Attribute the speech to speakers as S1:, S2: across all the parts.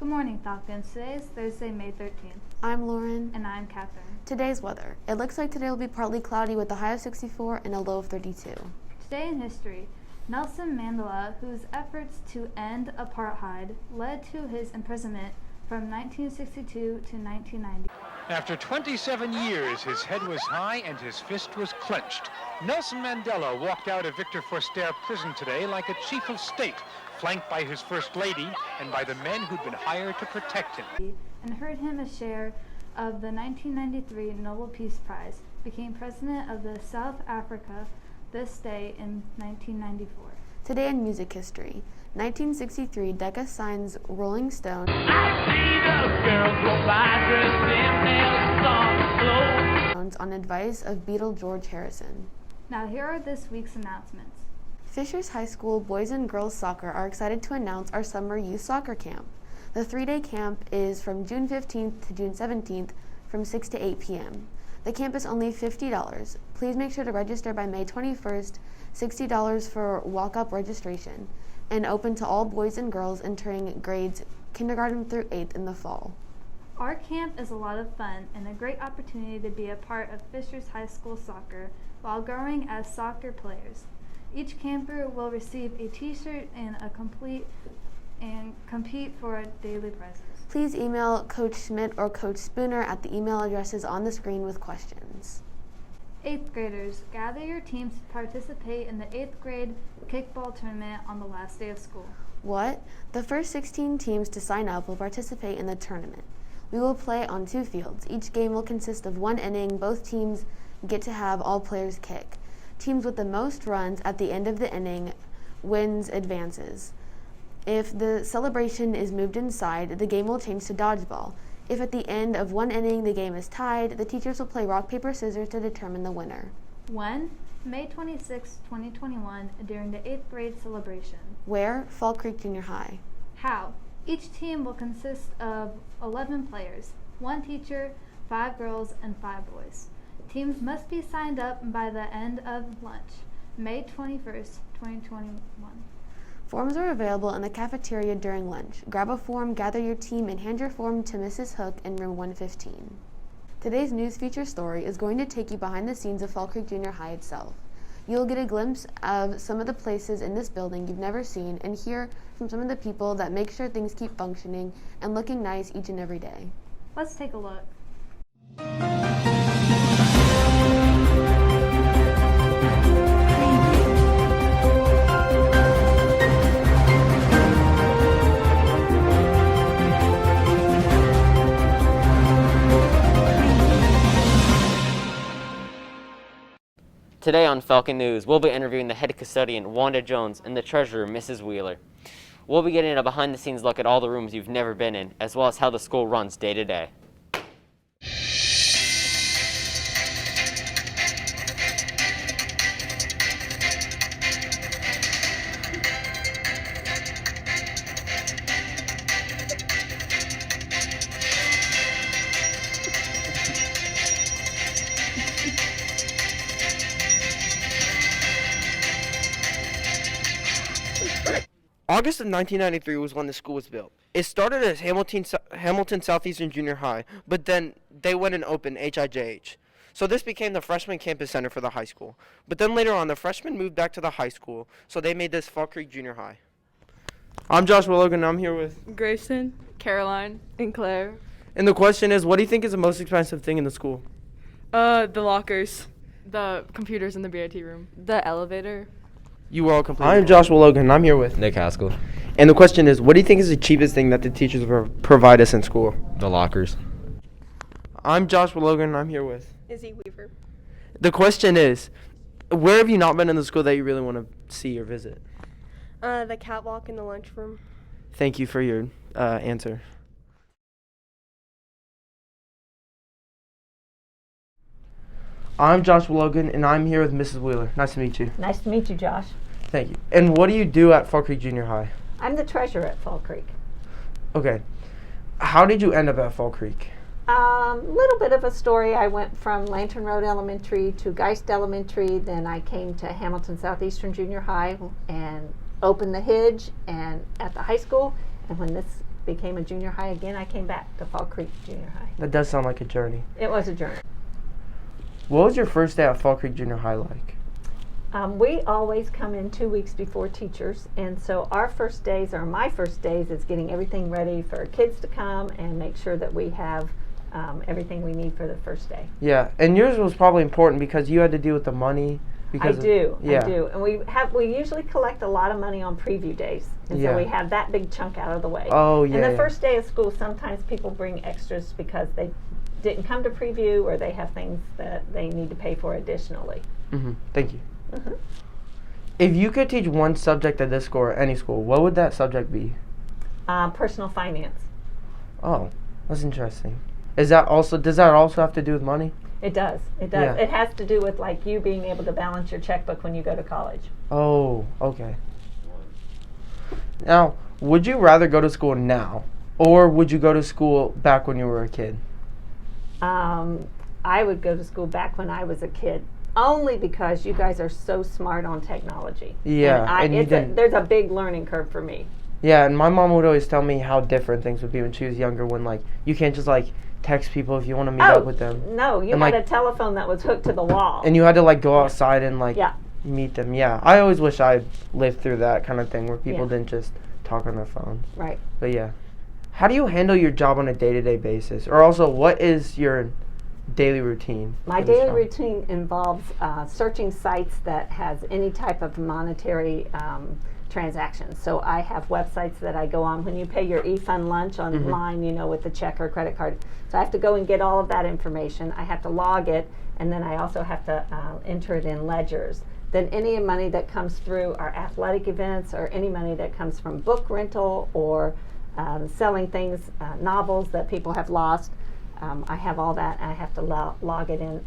S1: Good morning, Falcons. Today is Thursday, May 13th.
S2: I'm Lauren.
S1: And I'm Catherine.
S2: Today's weather. It looks like today will be partly cloudy with a high of 64 and a low of 32.
S1: Today in history, Nelson Mandela, whose efforts to end apartheid led to his imprisonment from 1962 to 1990.
S3: After 27 years, his head was high and his fist was clenched. Nelson Mandela walked out of Victor Verster prison today like a chief of state, flanked by his first lady and by the men who'd been hired to protect him.
S1: And heard him a share of the 1993 Nobel Peace Prize, became president of the South Africa this day in 1994.
S2: Today in music history, 1963, Decca signs Rolling Stone on advice of Beatle George Harrison.
S1: Now here are this week's announcements.
S2: Fishers High School boys and girls soccer are excited to announce our summer youth soccer camp. The 3-day camp is from June 15th to June 17th from 6 to 8 p.m. The camp is only $50. Please make sure to register by May 21st, $60 for walk-up registration, and open to all boys and girls entering grades kindergarten through 8th in the fall.
S1: Our camp is a lot of fun and a great opportunity to be a part of Fishers High School soccer while growing as soccer players. Each camper will receive a t-shirt and compete for daily prizes.
S2: Please email Coach Schmidt or Coach Spooner at the email addresses on the screen with questions.
S1: 8th graders, gather your teams to participate in the 8th grade kickball tournament on the last day of school.
S2: What? The first 16 teams to sign up will participate in the tournament. We will play on 2 fields. Each game will consist of 1 inning. Both teams get to have all players kick. Teams with the most runs at the end of the inning wins advances. If the celebration is moved inside, the game will change to dodgeball. If at the end of 1 inning the game is tied, the teachers will play rock, paper, scissors to determine the winner.
S1: When? May 26, 2021, during the 8th grade celebration.
S2: Where? Fall Creek Junior High.
S1: How? Each team will consist of 11 players, 1 teacher, 5 girls, and 5 boys. Teams must be signed up by the end of lunch, May 21st, 2021.
S2: Forms are available in the cafeteria during lunch. Grab a form, gather your team, and hand your form to Mrs. Hook in room 115. Today's news feature story is going to take you behind the scenes of Fall Creek Junior High itself. You'll get a glimpse of some of the places in this building you've never seen and hear from some of the people that make sure things keep functioning and looking nice each and every day.
S1: Let's take a look.
S4: Today on Falcon News, we'll be interviewing the head custodian, Wanda Jones, and the treasurer, Mrs. Wheeler. We'll be getting a behind-the-scenes look at all the rooms you've never been in, as well as how the school runs day to day.
S5: August of 1993 was when the school was built. It started as Hamilton Southeastern Junior High, but then they went and opened HIJH. So this became the freshman campus center for the high school. But then later on, the freshmen moved back to the high school, so they made this Fall Creek Junior High. I'm Joshua Logan, and I'm here with
S6: Grayson, Caroline, and Claire.
S5: And the question is, what do you think is the most expensive thing in the school?
S6: The lockers, the computers in the BIT room, the elevator.
S5: You were all complete. I'm Joshua Logan, and I'm here with
S7: Nick Haskell.
S5: And the question is, what do you think is the cheapest thing that the teachers provide us in school?
S7: The lockers.
S5: I'm Joshua Logan, and I'm here with
S6: Izzy Weaver.
S5: The question is, where have you not been in the school that you really want to see or visit?
S6: The catwalk in the lunchroom.
S5: Thank you for your answer. I'm Joshua Logan, and I'm here with Mrs. Wheeler. Nice to meet you.
S8: Nice to meet you, Josh.
S5: Thank you. And what do you do at Fall Creek Junior High?
S8: I'm the treasurer at Fall Creek.
S5: Okay. How did you end up at Fall Creek?
S8: Little bit of a story. I went from Lantern Road Elementary to Geist Elementary. Then I came to Hamilton Southeastern Junior High and opened the Hidge and at the high school. And when this became a junior high again, I came back to Fall Creek Junior High.
S5: That does sound like a journey.
S8: It was a journey.
S5: What was your first day at Fall Creek Junior High like?
S8: We always come in 2 weeks before teachers, and so our first days, or my first days, is getting everything ready for kids to come and make sure that we have everything we need for the first day.
S5: Yeah, and yours was probably important because you had to deal with the money.
S8: I do,
S5: Yeah.
S8: and we usually collect a lot of money on preview days, and
S5: Yeah.
S8: so we have that big chunk out of the way.
S5: Oh, yeah.
S8: And the
S5: yeah.
S8: first day of school, sometimes people bring extras because they didn't come to preview, or they have things that they need to pay for additionally.
S5: Thank you. If you could teach one subject at this school or any school, what would that subject be?
S8: Personal finance.
S5: Oh, that's interesting. Does that also have to do with money?
S8: It does. It does.
S5: Yeah.
S8: It has to do with like you being able to balance your checkbook when you go to college.
S5: Oh, okay. Now, would you rather go to school now, or would you go to school back when you were a kid?
S8: I would go to school back when I was a kid, only because you guys are so smart on technology.
S5: Yeah, and you didn't.
S8: There's a big learning curve for me.
S5: Yeah, and my mom would always tell me how different things would be when she was younger. When like you can't just like text people if you want to meet up with them.
S8: No, you
S5: And,
S8: had
S5: like-
S8: a telephone that was hooked to the wall.
S5: And you had to like go outside and like
S8: Yeah.
S5: meet them. Yeah, I always wish I lived through that kind of thing where people
S8: Yeah.
S5: didn't just talk on their phones.
S8: Right.
S5: But yeah, how do you handle your job on a day-to-day basis? Or also, what is your daily routine?
S8: My
S5: for this
S8: daily
S5: job?
S8: routine involves searching sites that has any type of monetary transactions. So I have websites that I go on. When you pay your eFund lunch online, you know, with the check or credit card. So I have to go and get all of that information. I have to log it, and then I also have to enter it in ledgers. Then any money that comes through our athletic events, or any money that comes from book rental, or selling things, novels that people have lost, I have all that. I have to log it in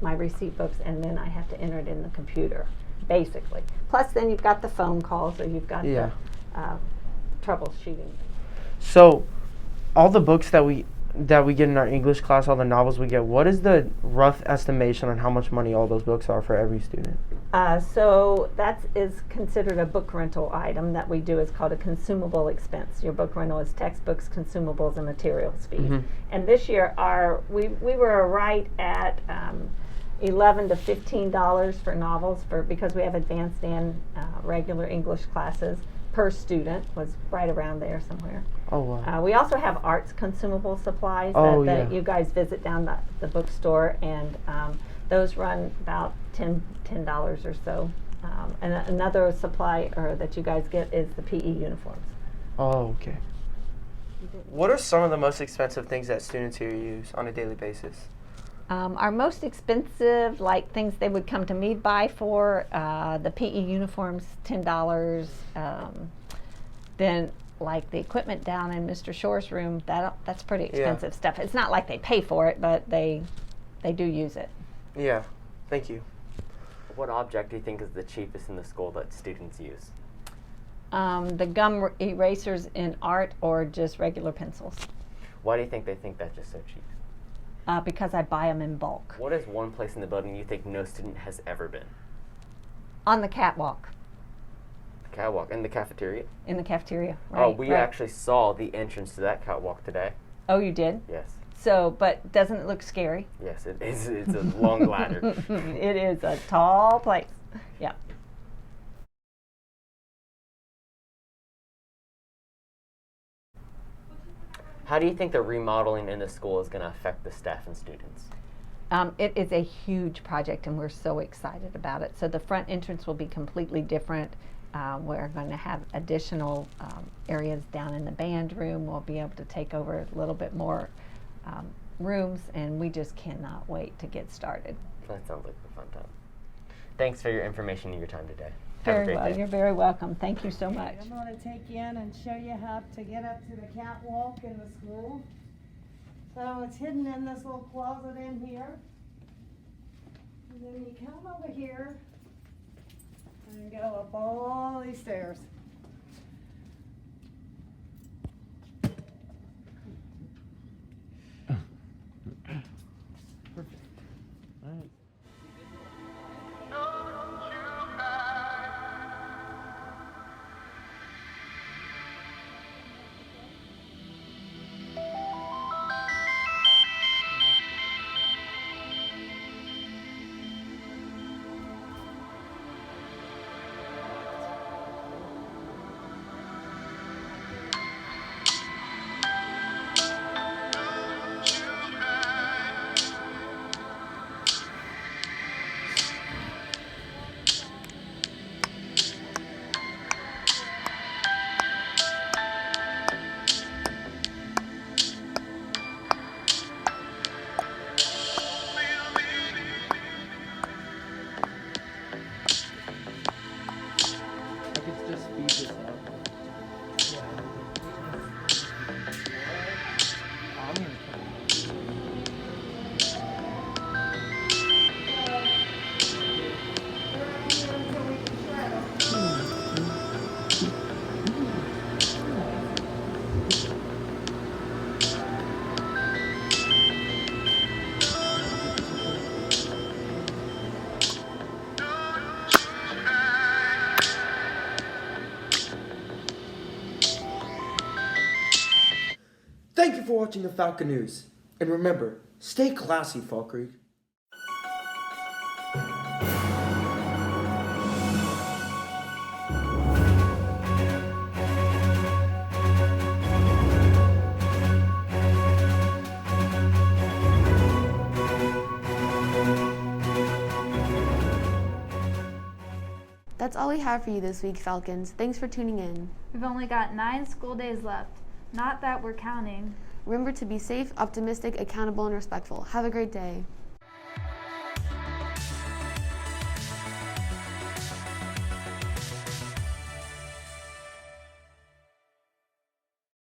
S8: my receipt books, and then I have to enter it in the computer, basically. Plus, then you've got the phone calls, or you've got
S5: Yeah.
S8: the troubleshooting.
S5: So, all the books that we get in our English class, all the novels we get, what is the rough estimation on how much money all those books are for every student?
S8: So that is considered a book rental item that we do. It's called a consumable expense. Your book rental is textbooks, consumables, and materials fees. And this year, we were right at $11 to $15 for novels, because we have advanced and regular English classes per student, was right around there somewhere.
S5: Oh wow.
S8: We also have arts consumable supplies
S5: Oh,
S8: that
S5: yeah.
S8: you guys visit down the bookstore, and those run about $10 or so. And another supply that you guys get is the PE uniforms.
S5: Oh, okay. What are some of the most expensive things that students here use on a daily basis?
S8: Our most expensive, like things they would come to me buy for, the PE uniforms, $10. Then, like the equipment down in Mr. Shore's room, that's pretty expensive stuff. It's not like they pay for it, but they do use it.
S5: Yeah. Thank you.
S4: What object do you think is the cheapest in the school that students use?
S8: The gum erasers in art, or just regular pencils,
S4: Why do you think they think that's just so cheap?
S8: because I buy them in bulk.
S4: What is one place in the building you think no student has ever been?
S8: On the catwalk
S4: The catwalk and the cafeteria?
S8: in the cafeteria.
S4: Oh,
S8: Right,
S4: we
S8: right.
S4: actually saw the entrance to that catwalk today.
S8: Oh, you did?
S4: Yes.
S8: So, but doesn't it look scary?
S4: Yes, it is. It's a long ladder.
S8: It is a tall place. Yeah.
S4: How do you think the remodeling in the school is going to affect the staff and students?
S8: It is a huge project, and we're so excited about it. So the front entrance will be completely different. We're going to have additional areas down in the band room. We'll be able to take over a little bit more rooms, and we just cannot wait to get started.
S4: That sounds like a fun time. Thanks for your information and your time today. Have a
S8: Very
S4: great
S8: well.
S4: day.
S8: You're very welcome. Thank you so much.
S7: I'm going to take you in and show you how to get up to the catwalk in the school. So it's hidden in this little closet in here. And then you come over here and go up all these stairs.
S9: Thank you for watching the Falcon News. And remember, stay classy, Fall Creek.
S2: That's all we have for you this week, Falcons. Thanks for tuning in.
S1: We've only got 9 school days left. Not that we're counting.
S2: Remember to be safe, optimistic, accountable, and respectful. Have a great day.